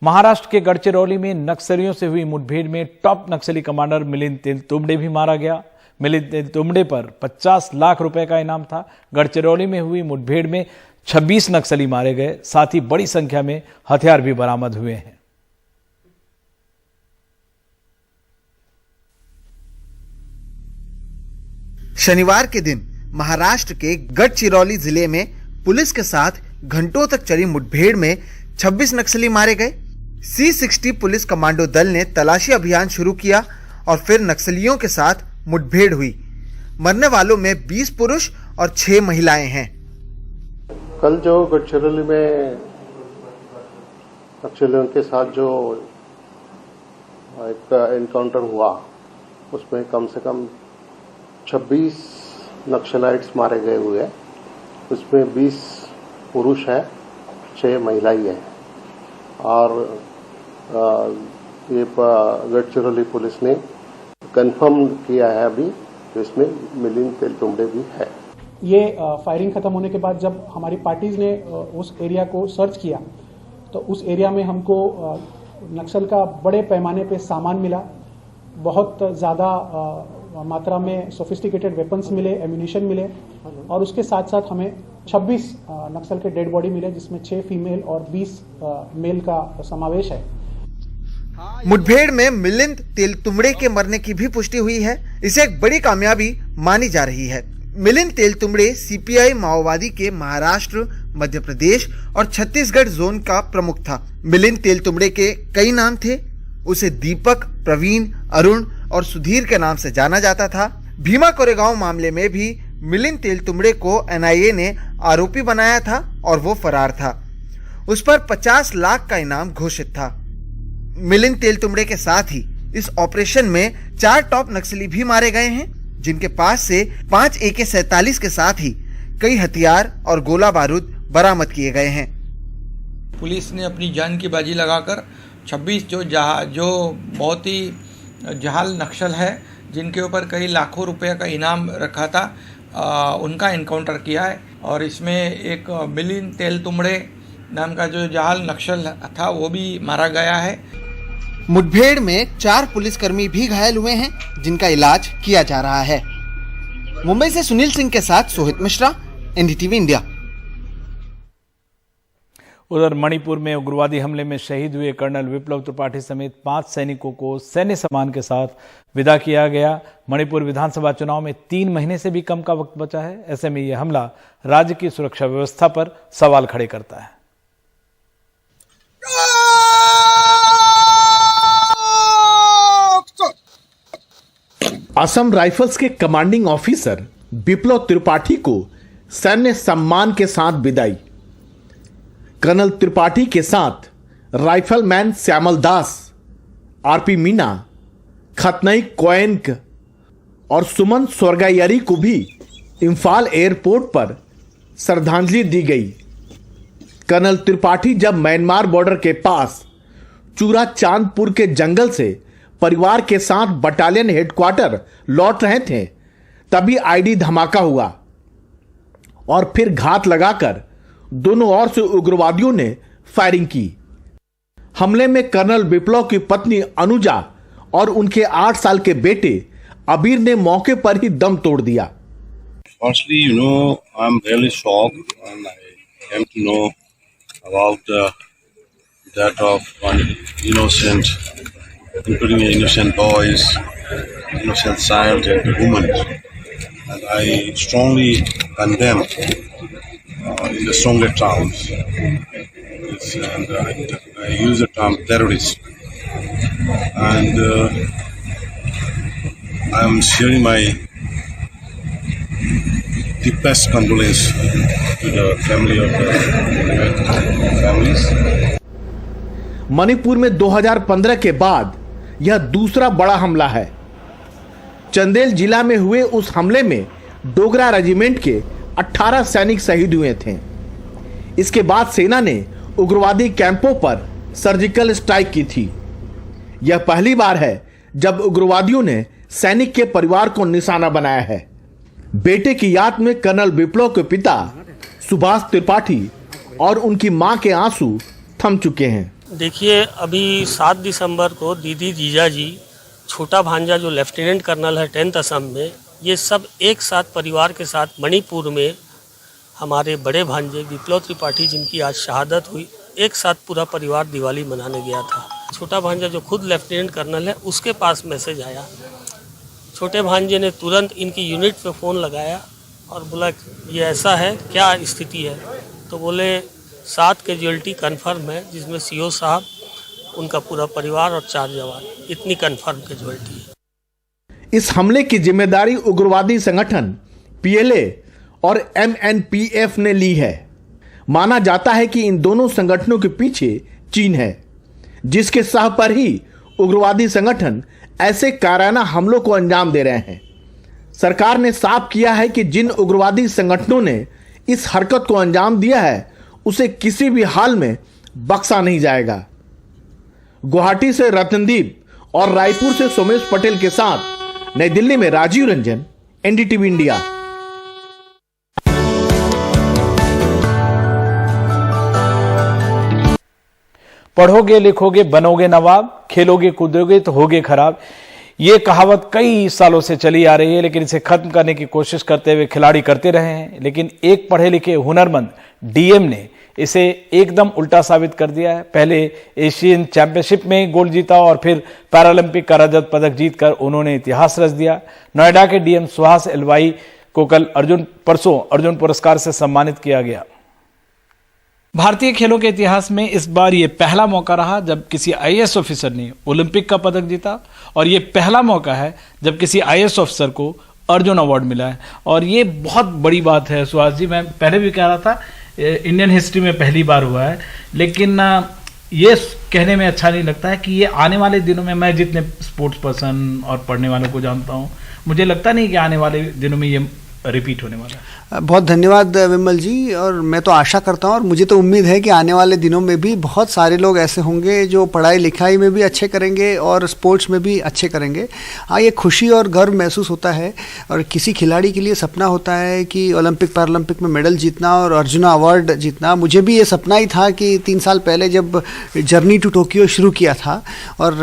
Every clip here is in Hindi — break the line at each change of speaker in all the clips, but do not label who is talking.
महाराष्ट्र के गढ़चिरौली में नक्सलियों से हुई मुठभेड़ में टॉप नक्सली कमांडर मिलिंद तेलतुंबड़े भी मारा गया। मिलिंद तेलतुंबड़े पर 50 लाख रुपए का इनाम था। गढ़चिरौली में हुई मुठभेड़ में 26 नक्सली मारे गए, साथ ही बड़ी संख्या में हथियार भी बरामद हुए हैं।
शनिवार के दिन महाराष्ट्र के गढ़चिरौली जिले में पुलिस के साथ घंटों तक चली मुठभेड़ में 26 नक्सली मारे गए। C60 पुलिस कमांडो दल ने तलाशी अभियान शुरू किया और फिर नक्सलियों के साथ मुठभेड़ हुई। मरने वालों में 20 पुरुष और 6 महिलाएं हैं।
कल जो गढ़चिरौली में नक्सलियों के साथ जो एक एनकाउंटर हुआ, उसमें कम से कम 26 नक्सलाइट्स मारे गए हुए हैं। उसमें 20 पुरुष हैं, 6 महिलाएं हैं। और ये गढ़चिरौली पुलिस ने कंफर्म किया है अभी तो इसमें मिलिंद तेलतुंबड़े भी है।
ये फायरिंग खत्म होने के बाद जब हमारी पार्टीज ने उस एरिया को सर्च किया तो उस एरिया में हमको नक्सल का बड़े पैमाने पे सामान मिला। बहुत ज़्यादा मात्रा में सोफिस्टिकेटेड वेपन्स मिले, एम्यूनिशन मिले और उसके साथ साथ हमें 26 नक्सल के डेड बॉडी मिले, जिसमें 6 फीमेल और 20 मेल का समावेश है।
मुठभेड़ में मिलिंद तेलतुंबड़े के मरने की भी पुष्टि हुई है। इसे एक बड़ी कामयाबी मानी जा रही है। मिलिंद तेलतुंबड़े सीपीआई माओवादी के महाराष्ट्र, मध्य प्रदेश और छत्तीसगढ़ जोन का प्रमुख था। मिलिंद तेलतुंबड़े के कई नाम थे। उसे दीपक, प्रवीण, अरुण और सुधीर के नाम से जाना जाता था। भीमा कोरेगांव मामले में भी मिलिंद तेलतुंबड़े को एनआईए ने आरोपी बनाया था और वो फरार था। उस पर 50 लाख का इनाम घोषित था। मिलिंद तेलतुंबड़े के साथ ही इस ऑपरेशन में 4 टॉप नक्सली भी मारे गए हैं, जिनके पास से 5 AK-47 के साथ ही कई हथियार और गोला बारूद बरामद किए गए हैं।
पुलिस ने अपनी जान की बाजी लगाकर 26 जो बहुत ही जहाल नक्सल है, जिनके ऊपर कई लाखों रुपए का इनाम रखा था, उनका इनकाउंटर किया है। और इसमें एक मिलिंद तेलतुंबड़े नाम का जो जहाल नक्सल था वो भी मारा गया है।
मुठभेड़ में 4 पुलिसकर्मी भी घायल हुए हैं, जिनका इलाज किया जा रहा है। मुंबई से सुनील सिंह के साथ सोहित मिश्रा, NDTV इंडिया।
उधर मणिपुर में उग्रवादी हमले में शहीद हुए कर्नल विप्लव त्रिपाठी समेत 5 सैनिकों को सैन्य सम्मान के साथ विदा किया गया। मणिपुर विधानसभा चुनाव में 3 महीने से भी कम का वक्त बचा है। ऐसे में यह हमला राज्य की सुरक्षा व्यवस्था पर सवाल खड़े करता है।
असम राइफल्स के कमांडिंग ऑफिसर विप्लव त्रिपाठी को सैन्य सम्मान के साथ विदाई। कर्नल त्रिपाठी के साथ राइफलमैन श्यामल दास, RP मीना, खतनई कोयनक और सुमन स्वर्गायरी को भी इम्फाल एयरपोर्ट पर श्रद्धांजलि दी गई। कर्नल त्रिपाठी जब म्यांमार बॉर्डर के पास चूरा चांदपुर के जंगल से परिवार के साथ बटालियन हेडक्वार्टर लौट रहे थे, तभी आईडी धमाका हुआ और फिर घात लगाकर दोनों ओर से उग्रवादियों ने फायरिंग की। हमले में कर्नल विप्लव की पत्नी अनुजा और उनके 8 साल के बेटे अबीर ने मौके पर ही दम तोड़ दिया।
Firstly, I'm really shocked and I came to know about the death of one innocent, including innocent boys, innocent child and women. And I strongly condemn in the strongest terms. And I use the term terrorist. And I am sharing my deepest condolence to the family of the families.
Manipur में 2015 के बाद यह दूसरा बड़ा हमला है। चंदेल जिला में हुए उस हमले में डोगरा रेजिमेंट के 18 सैनिक शहीद हुए थे। इसके बाद सेना ने उग्रवादी कैंपों पर सर्जिकल स्ट्राइक की थी। यह पहली बार है जब उग्रवादियों ने सैनिक के परिवार को निशाना बनाया है। बेटे की याद में कर्नल विप्लव के पिता सुभाष त्रिपाठी और उनकी मां के आंसू थम चुके हैं।
देखिए, अभी 7 दिसंबर को दीदी जीजा जी, छोटा भांजा जो लेफ्टिनेंट कर्नल है 10th असम में, ये सब एक साथ परिवार के साथ मणिपुर में हमारे बड़े भांजे विप्लव त्रिपाठी जिनकी आज शहादत हुई, एक साथ पूरा परिवार दिवाली मनाने गया था। छोटा भांजा जो खुद लेफ्टिनेंट कर्नल है उसके पास मैसेज आया। छोटे भांजे ने तुरंत इनकी यूनिट पे फ़ोन लगाया और बोला ये ऐसा है, क्या स्थिति है? तो बोले 7 कैजुअल्टी कन्फर्म है, जिसमें सीओ साहब, उनका पूरा परिवार और 4 जवान, इतनी कन्फर्म कैजुअल्टी है।
इस हमले की जिम्मेदारी उग्रवादी संगठन पीएलए और एमएनपीएफ ने ली है। माना जाता है कि इन दोनों संगठनों के पीछे चीन है, जिसके साह पर ही उग्रवादी संगठन ऐसे कायराना हमलों को अंजाम दे रहे हैं। सरकार ने साफ किया है कि जिन उग्रवादी संगठनों ने इस हरकत को अंजाम दिया है उसे किसी भी हाल में बख्शा नहीं जाएगा। गुवाहाटी से रतनदीप और रायपुर से सोमेश पटेल के साथ नई दिल्ली में राजीव रंजन, एनडीटीवी इंडिया।
पढ़ोगे लिखोगे बनोगे नवाब, खेलोगे कूदोगे तो होगे खराब। ये कहावत कई सालों से चली आ रही है, लेकिन इसे खत्म करने की कोशिश करते हुए खिलाड़ी करते रहे हैं। लेकिन एक पढ़े लिखे हुनरमंद डीएम ने इसे एकदम उल्टा साबित कर दिया है। पहले एशियन चैंपियनशिप में गोल्ड जीता और फिर पैरालंपिक का रजत पदक जीतकर उन्होंने इतिहास रच दिया। नोएडा के डीएम सुहास एलवाई को कल परसों अर्जुन पुरस्कार से सम्मानित किया गया। भारतीय खेलों के इतिहास में इस बार ये पहला मौका रहा जब किसी आईएएस ऑफिसर ने ओलंपिक का पदक जीता, और ये पहला मौका है जब किसी आईएएस ऑफिसर को अर्जुन अवार्ड मिला है। और ये बहुत बड़ी बात है सुहास जी। मैं पहले भी कह रहा था इंडियन हिस्ट्री में पहली बार हुआ है, लेकिन ये कहने में अच्छा नहीं लगता है कि ये आने वाले दिनों में, मैं जितने स्पोर्ट्स पर्सन और पढ़ने वालों को जानता हूँ, मुझे लगता नहीं कि आने वाले दिनों में ये रिपीट होने वाला है।
बहुत धन्यवाद विमल जी, और मैं तो आशा करता हूँ और मुझे तो उम्मीद है कि आने वाले दिनों में भी बहुत सारे लोग ऐसे होंगे जो पढ़ाई लिखाई में भी अच्छे करेंगे और स्पोर्ट्स में भी अच्छे करेंगे। हाँ, ये खुशी और गर्व महसूस होता है, और किसी खिलाड़ी के लिए सपना होता है कि ओलंपिक पैरालंपिक में मेडल जीतना और अर्जुन अवार्ड जीतना। मुझे भी ये सपना ही था कि 3 साल पहले जब जर्नी टू टोक्यो शुरू किया था और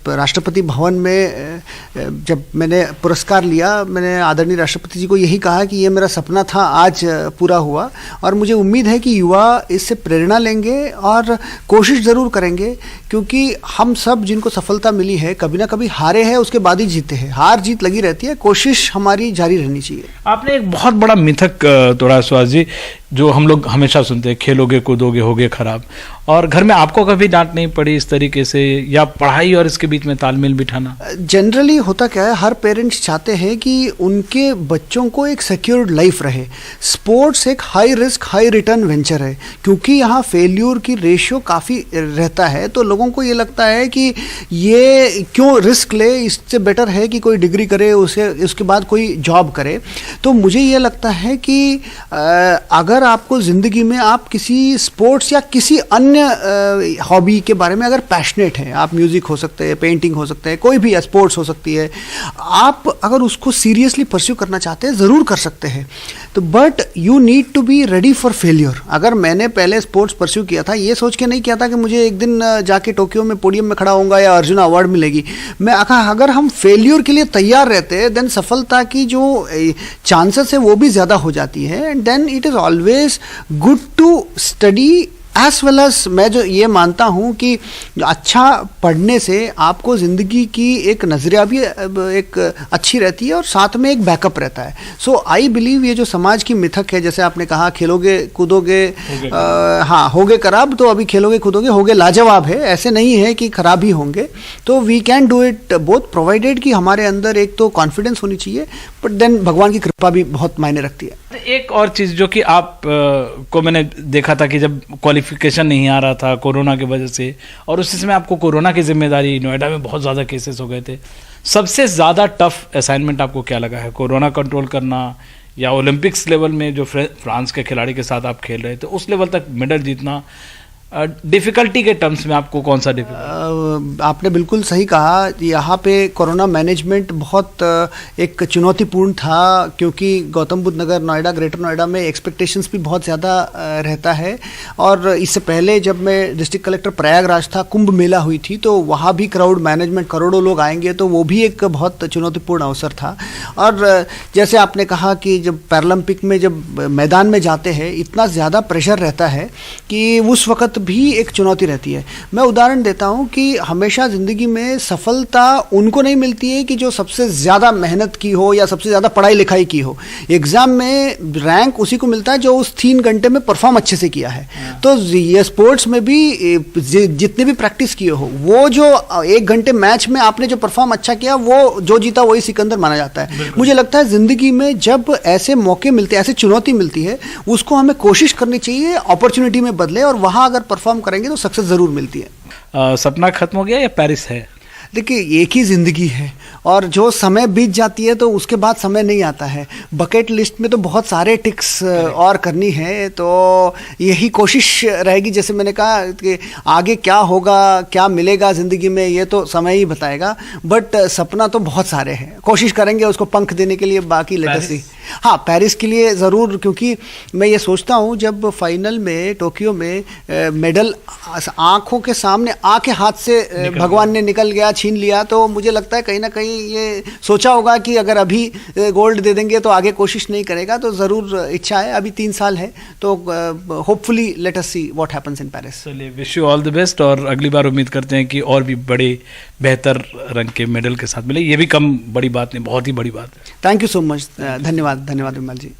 राष्ट्रपति भवन में जब मैंने पुरस्कार लिया, मैंने आदरणीय राष्ट्रपति जी को यही कहा कि ये मेरा सपना था, आज पूरा हुआ। और मुझे उम्मीद है कि युवा इससे प्रेरणा लेंगे और कोशिश ज़रूर करेंगे, क्योंकि हम सब जिनको सफलता मिली है कभी ना कभी हारे हैं, उसके बाद ही जीते हैं। हार जीत लगी रहती है, कोशिश हमारी जारी रहनी चाहिए।
आपने एक बहुत बड़ा मिथक तोड़ा सुहास जी, जो हम लोग हमेशा सुनते हैं, खेलोगे कूदोगे होगे खराब। और घर में आपको कभी डांट नहीं पड़ी इस तरीके से, या पढ़ाई और इसके बीच में तालमेल बिठाना?
जनरली होता क्या है, हर पेरेंट्स चाहते हैं कि उनके बच्चों को एक सिक्योर्ड लाइफ रहे। स्पोर्ट्स एक high risk high return venture है, क्योंकि यहाँ फेल्यूर की रेशियो काफ़ी रहता है, तो लोगों को ये लगता है कि ये क्यों रिस्क ले, इससे बेटर है कि कोई डिग्री करे, उसके बाद कोई जॉब करे। तो मुझे ये लगता है कि अगर आपको ज़िंदगी में आप किसी स्पोर्ट्स या किसी अन्य हॉबी के बारे में अगर पैशनेट हैं, आप म्यूज़िक हो सकते हैं, पेंटिंग हो सकते हैं, कोई भी स्पोर्ट्स हो सकती है, आप अगर उसको सीरियसली परस्यू करना चाहते हैं ज़रूर कर सकते हैं। तो but you need to be ready for failure. अगर मैंने पहले स्पोर्ट्स परस्यू किया था, ये सोच के नहीं किया था कि मुझे एक दिन जाके टोक्यो में पोडियम में खड़ा होऊंगा या अर्जुन अवार्ड मिलेगी। अगर हम फेलियर के लिए तैयार रहते हैं, देन सफलता की जो चांसेस है वो भी ज़्यादा हो जाती है। And then it is always good to study as well as, मैं जो ये मानता हूँ कि अच्छा पढ़ने से आपको ज़िंदगी की एक नज़रिया भी एक अच्छी रहती है और साथ में एक बैकअप रहता है। सो आई बिलीव ये जो समाज की मिथक है, जैसे आपने कहा खेलोगे कूदोगे हाँ होगे खराब, तो अभी खेलोगे कूदोगे होगे लाजवाब है, ऐसे नहीं है कि खराब ही होंगे। तो we can do it both, provided कि हमारे अंदर एक तो कॉन्फिडेंस होनी चाहिए, बट देन भगवान की कृपा भी बहुत मायने रखती है।
एक और चीज़ जो कि आप को मैंने देखा था कि जब क्वालिफिकेशन नहीं आ रहा था कोरोना की वजह से, और उस समय आपको कोरोना की जिम्मेदारी, नोएडा में बहुत ज़्यादा केसेस हो गए थे, सबसे ज़्यादा टफ असाइनमेंट आपको क्या लगा है? कोरोना कंट्रोल करना या ओलंपिक्स लेवल में जो फ्रांस के खिलाड़ी के साथ आप खेल रहे थे उस लेवल तक मेडल जीतना, डिफिकल्टी के टर्म्स में आपको कौन सा डिफिकल्टी?
आपने बिल्कुल सही कहा। यहाँ पे कोरोना मैनेजमेंट बहुत एक चुनौतीपूर्ण था, क्योंकि गौतम बुद्ध नगर, नोएडा, ग्रेटर नोएडा में एक्सपेक्टेशंस भी बहुत ज़्यादा रहता है। और इससे पहले जब मैं डिस्ट्रिक्ट कलेक्टर प्रयागराज था, कुंभ मेला हुई थी, तो वहाँ भी क्राउड मैनेजमेंट, करोड़ों लोग आएंगे, तो वो भी एक बहुत चुनौतीपूर्ण अवसर था। और जैसे आपने कहा कि जब पैरालंपिक में जब मैदान में जाते हैं, इतना ज़्यादा प्रेशर रहता है कि उस वक्त भी एक चुनौती रहती है। मैं उदाहरण देता हूँ कि हमेशा ज़िंदगी में सफलता उनको नहीं मिलती है कि जो सबसे ज़्यादा मेहनत की हो या सबसे ज़्यादा पढ़ाई लिखाई की हो। एग्ज़ाम में रैंक उसी को मिलता है जो उस 3 घंटे में परफॉर्म अच्छे से किया है। तो ये स्पोर्ट्स में भी जितने भी प्रैक्टिस किए हो, वो जो 1 घंटे मैच में आपने जो परफॉर्म अच्छा किया, वो जो जीता वही सिकंदर माना जाता है। मुझे लगता है ज़िंदगी में जब ऐसे मौके मिलते हैं, ऐसी चुनौती मिलती है, उसको हमें कोशिश करनी चाहिए अपॉर्चुनिटी में बदले, और वहाँ अगर परफॉर्म करेंगे तो सक्सेस ज़रूर मिलती है।
सपना खत्म हो गया या पेरिस है?
देखिए, एक ही ज़िंदगी है, और जो समय बीत जाती है तो उसके बाद समय नहीं आता है। बकेट लिस्ट में तो बहुत सारे टिक्स और करनी है, तो यही कोशिश रहेगी। जैसे मैंने कहा कि आगे क्या होगा, क्या मिलेगा ज़िंदगी में, ये तो समय ही बताएगा, बट सपना तो बहुत सारे हैं। कोशिश करेंगे उसको पंख देने के लिए, बाकी लेटेस्ट ही। हाँ, पेरिस के लिए ज़रूर, क्योंकि मैं ये सोचता हूँ जब फाइनल में टोक्यो में मेडल आँखों के सामने आके हाथ से भगवान ने निकल गया, छीन लिया, तो मुझे लगता है कहीं ना कहीं ये सोचा होगा कि अगर अभी गोल्ड दे देंगे तो आगे कोशिश नहीं करेगा। तो ज़रूर इच्छा है, अभी 3 साल है, तो hopefully let us see what happens in Paris.
चलिए, wish you all the best, और अगली बार उम्मीद करते हैं कि और भी बड़े बेहतर रंग के मेडल के साथ मिले। ये भी कम बड़ी बात नहीं, बहुत ही बड़ी बात है।
थैंक यू सो मच, धन्यवाद विमल जी।